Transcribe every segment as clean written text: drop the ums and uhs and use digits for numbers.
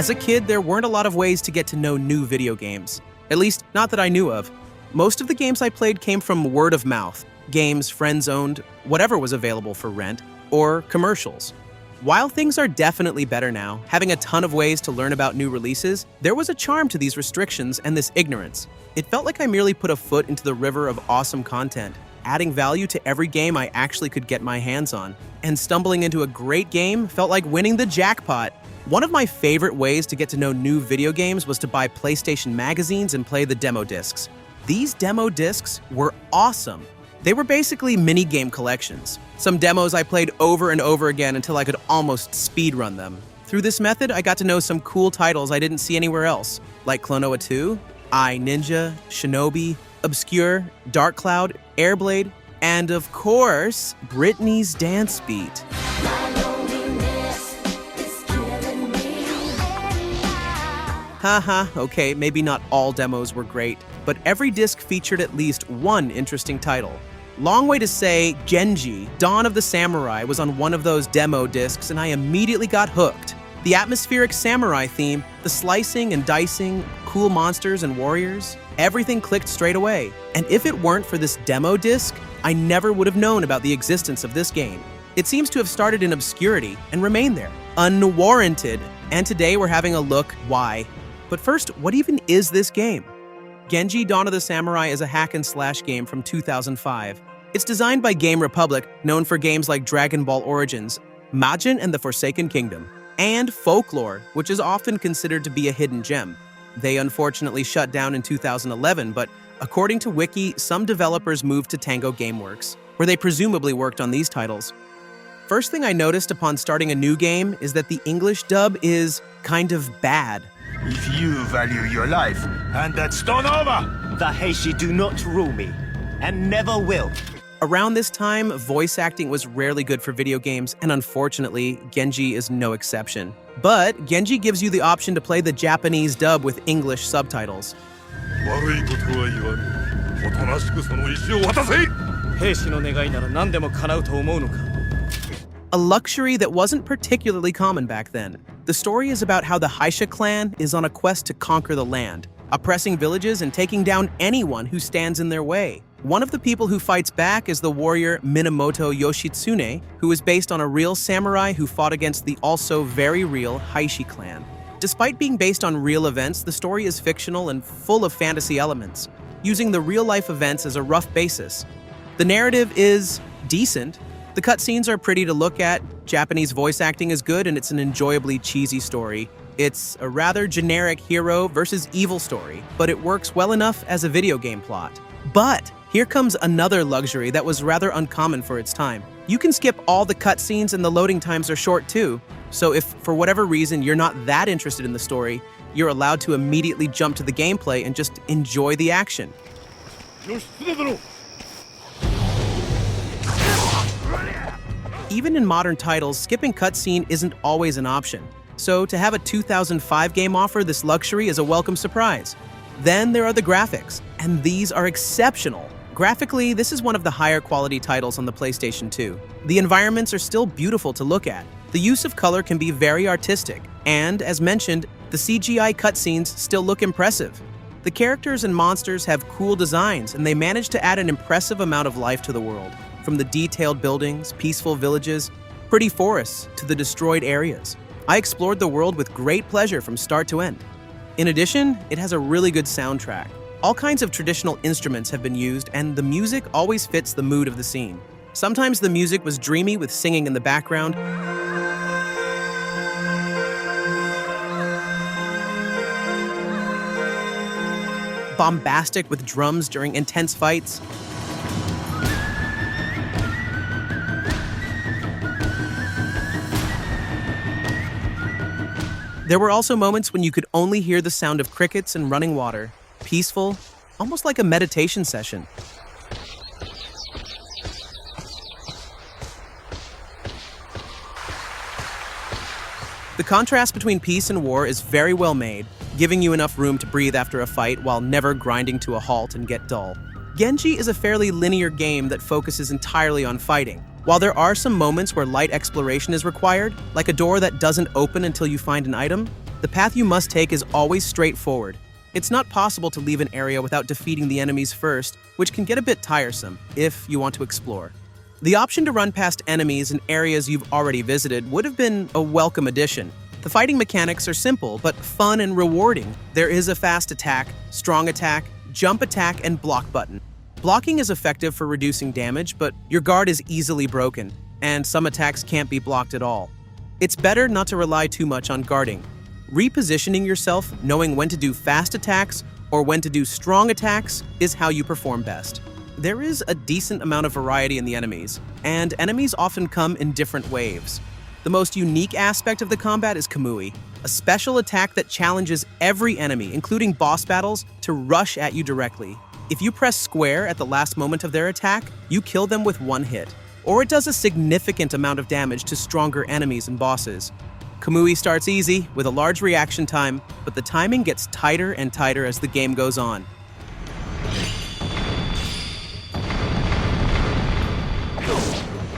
As a kid, there weren't a lot of ways to get to know new video games. At least, not that I knew of. Most of the games I played came from word of mouth, games friends owned, whatever was available for rent, or commercials. While things are definitely better now, having a ton of ways to learn about new releases, there was a charm to these restrictions and this ignorance. It felt like I merely put a foot into the river of awesome content, adding value to every game I actually could get my hands on. And stumbling into a great game felt like winning the jackpot. One of my favorite ways to get to know new video games was to buy PlayStation magazines and play the demo discs. These demo discs were awesome. They were basically mini-game collections. Some demos I played over and over again until I could almost speedrun them. Through this method, I got to know some cool titles I didn't see anywhere else, like Klonoa 2, I, Ninja, Shinobi, Obscure, Dark Cloud, Airblade, and of course, Britney's Dance Beat. Haha, okay, maybe not all demos were great, but every disc featured at least one interesting title. Long way to say, Genji, Dawn of the Samurai was on one of those demo discs and I immediately got hooked. The atmospheric samurai theme, the slicing and dicing, cool monsters and warriors, everything clicked straight away. And if it weren't for this demo disc, I never would have known about the existence of this game. It seems to have started in obscurity and remained there, unwarranted. And today we're having a look why. But first, what even is this game? Genji Dawn of the Samurai is a hack-and-slash game from 2005. It's designed by Game Republic, known for games like Dragon Ball Origins, Majin and the Forsaken Kingdom, and Folklore, which is often considered to be a hidden gem. They unfortunately shut down in 2011, but according to Wiki, some developers moved to Tango Gameworks, where they presumably worked on these titles. First thing I noticed upon starting a new game is that the English dub is kind of bad. If you value your life, hand that stone over! The Heishi do not rule me, and never will. Around this time, voice acting was rarely good for video games, and unfortunately, Genji is no exception. But Genji gives you the option to play the Japanese dub with English subtitles. A luxury that wasn't particularly common back then. The story is about how the Haisha clan is on a quest to conquer the land, oppressing villages and taking down anyone who stands in their way. One of the people who fights back is the warrior Minamoto Yoshitsune, who is based on a real samurai who fought against the also very real Heishi clan. Despite being based on real events, the story is fictional and full of fantasy elements, using the real-life events as a rough basis. The narrative is decent. The cutscenes are pretty to look at, Japanese voice acting is good, and it's an enjoyably cheesy story. It's a rather generic hero versus evil story, but it works well enough as a video game plot. But here comes another luxury that was rather uncommon for its time. You can skip all the cutscenes and the loading times are short too, so if for whatever reason you're not that interested in the story, you're allowed to immediately jump to the gameplay and just enjoy the action. Even in modern titles, skipping cutscene isn't always an option. So to have a 2005 game offer this luxury is a welcome surprise. Then there are the graphics, and these are exceptional. Graphically, this is one of the higher quality titles on the PlayStation 2. The environments are still beautiful to look at. The use of color can be very artistic, and as mentioned, the CGI cutscenes still look impressive. The characters and monsters have cool designs, and they manage to add an impressive amount of life to the world. From the detailed buildings, peaceful villages, pretty forests, to the destroyed areas. I explored the world with great pleasure from start to end. In addition, it has a really good soundtrack. All kinds of traditional instruments have been used, and the music always fits the mood of the scene. Sometimes the music was dreamy with singing in the background, bombastic with drums during intense fights, There were also moments when you could only hear the sound of crickets and running water, peaceful, almost like a meditation session. The contrast between peace and war is very well made, giving you enough room to breathe after a fight while never grinding to a halt and get dull. Genji is a fairly linear game that focuses entirely on fighting. While there are some moments where light exploration is required, like a door that doesn't open until you find an item, The path you must take is always straightforward. It's not possible to leave an area without defeating the enemies first, which can get a bit tiresome if you want to explore. The option to run past enemies in areas you've already visited would have been a welcome addition. The fighting mechanics are simple, but fun and rewarding. There is a fast attack, strong attack, jump attack, and block button. Blocking is effective for reducing damage, but your guard is easily broken, and some attacks can't be blocked at all. It's better not to rely too much on guarding. Repositioning yourself, knowing when to do fast attacks or when to do strong attacks, is how you perform best. There is a decent amount of variety in the enemies, and enemies often come in different waves. The most unique aspect of the combat is Kamui, a special attack that challenges every enemy, including boss battles, to rush at you directly. If you press square at the last moment of their attack, you kill them with one hit, or it does a significant amount of damage to stronger enemies and bosses. Kamui starts easy, with a large reaction time, but the timing gets tighter and tighter as the game goes on.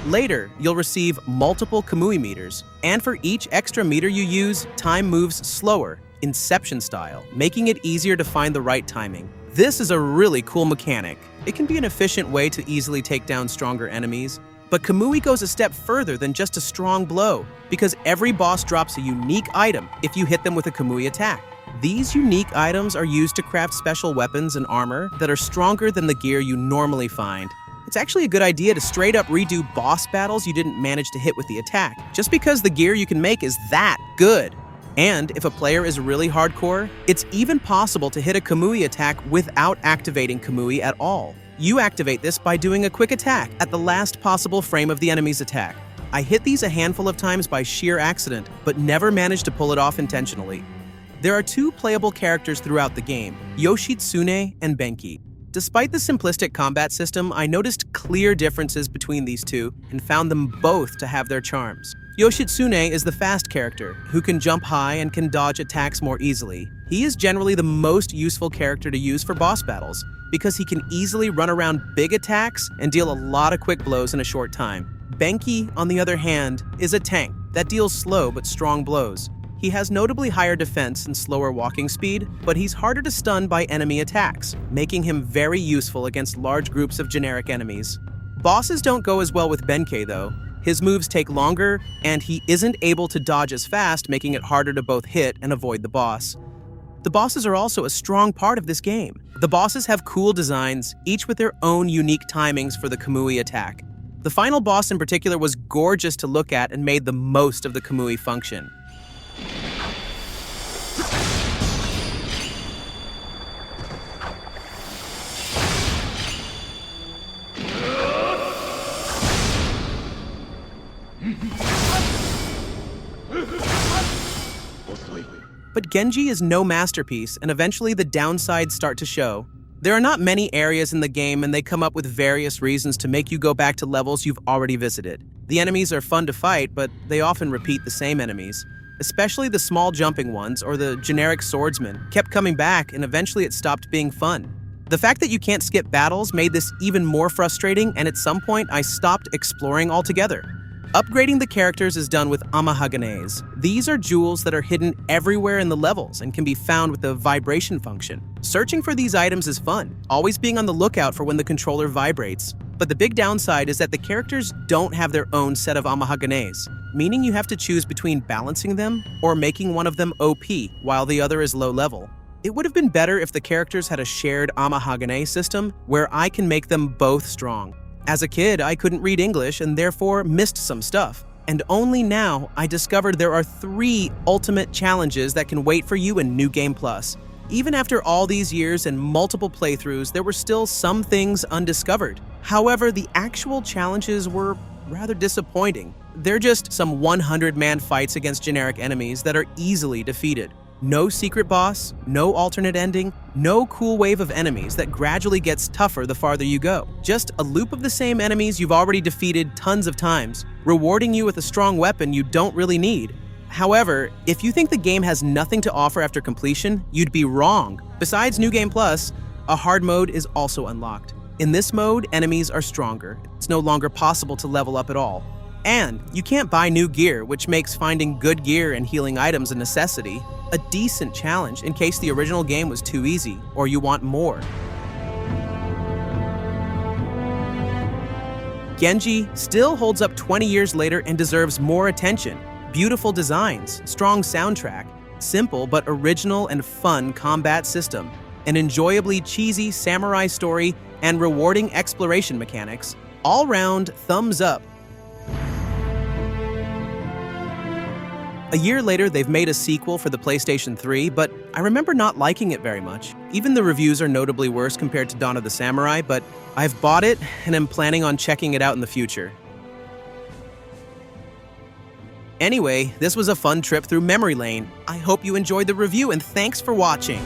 Later, you'll receive multiple Kamui meters, and for each extra meter you use, time moves slower, Inception style, making it easier to find the right timing. This is a really cool mechanic. It can be an efficient way to easily take down stronger enemies, but Kamui goes a step further than just a strong blow, because every boss drops a unique item if you hit them with a Kamui attack. These unique items are used to craft special weapons and armor that are stronger than the gear you normally find. It's actually a good idea to straight up redo boss battles you didn't manage to hit with the attack, just because the gear you can make is that good. And if a player is really hardcore, it's even possible to hit a Kamui attack without activating Kamui at all. You activate this by doing a quick attack at the last possible frame of the enemy's attack. I hit these a handful of times by sheer accident, but never managed to pull it off intentionally. There are two playable characters throughout the game, Yoshitsune and Benki. Despite the simplistic combat system, I noticed clear differences between these two and found them both to have their charms. Yoshitsune is the fast character, who can jump high and can dodge attacks more easily. He is generally the most useful character to use for boss battles, because he can easily run around big attacks and deal a lot of quick blows in a short time. Benki, on the other hand, is a tank that deals slow but strong blows. He has notably higher defense and slower walking speed, but he's harder to stun by enemy attacks, making him very useful against large groups of generic enemies. Bosses don't go as well with Benkei though. His moves take longer, and he isn't able to dodge as fast, making it harder to both hit and avoid the boss. The bosses are also a strong part of this game. The bosses have cool designs, each with their own unique timings for the Kamui attack. The final boss in particular was gorgeous to look at and made the most of the Kamui function. But Genji is no masterpiece, and eventually the downsides start to show. There are not many areas in the game, and they come up with various reasons to make you go back to levels you've already visited. The enemies are fun to fight, but they often repeat the same enemies. Especially the small jumping ones or the generic swordsmen kept coming back, and eventually it stopped being fun. The fact that you can't skip battles made this even more frustrating, and at some point I stopped exploring altogether. Upgrading the characters is done with Amahaganes. These are jewels that are hidden everywhere in the levels and can be found with the vibration function. Searching for these items is fun, always being on the lookout for when the controller vibrates. But the big downside is that the characters don't have their own set of Amahaganes, meaning you have to choose between balancing them or making one of them OP while the other is low level. It would have been better if the characters had a shared Amahagane system where I can make them both strong. As a kid, I couldn't read English and therefore missed some stuff. And only now I discovered there are 3 ultimate challenges that can wait for you in New Game Plus. Even after all these years and multiple playthroughs, there were still some things undiscovered. However, the actual challenges were rather disappointing. They're just some 100-man fights against generic enemies that are easily defeated. No secret boss, no alternate ending, no cool wave of enemies that gradually gets tougher the farther you go. Just a loop of the same enemies you've already defeated tons of times, rewarding you with a strong weapon you don't really need. However, if you think the game has nothing to offer after completion, you'd be wrong. Besides New Game Plus, a hard mode is also unlocked. In this mode, enemies are stronger. It's no longer possible to level up at all. And you can't buy new gear, which makes finding good gear and healing items a necessity. a decent challenge in case the original game was too easy or you want more. Genji still holds up 20 years later and deserves more attention. Beautiful designs, strong soundtrack, simple but original and fun combat system, an enjoyably cheesy samurai story, and rewarding exploration mechanics. All round, thumbs up. A year later, they've made a sequel for the PlayStation 3, but I remember not liking it very much. Even the reviews are notably worse compared to Dawn of the Samurai, but I've bought it and am planning on checking it out in the future. Anyway, this was a fun trip through memory lane. I hope you enjoyed the review and thanks for watching.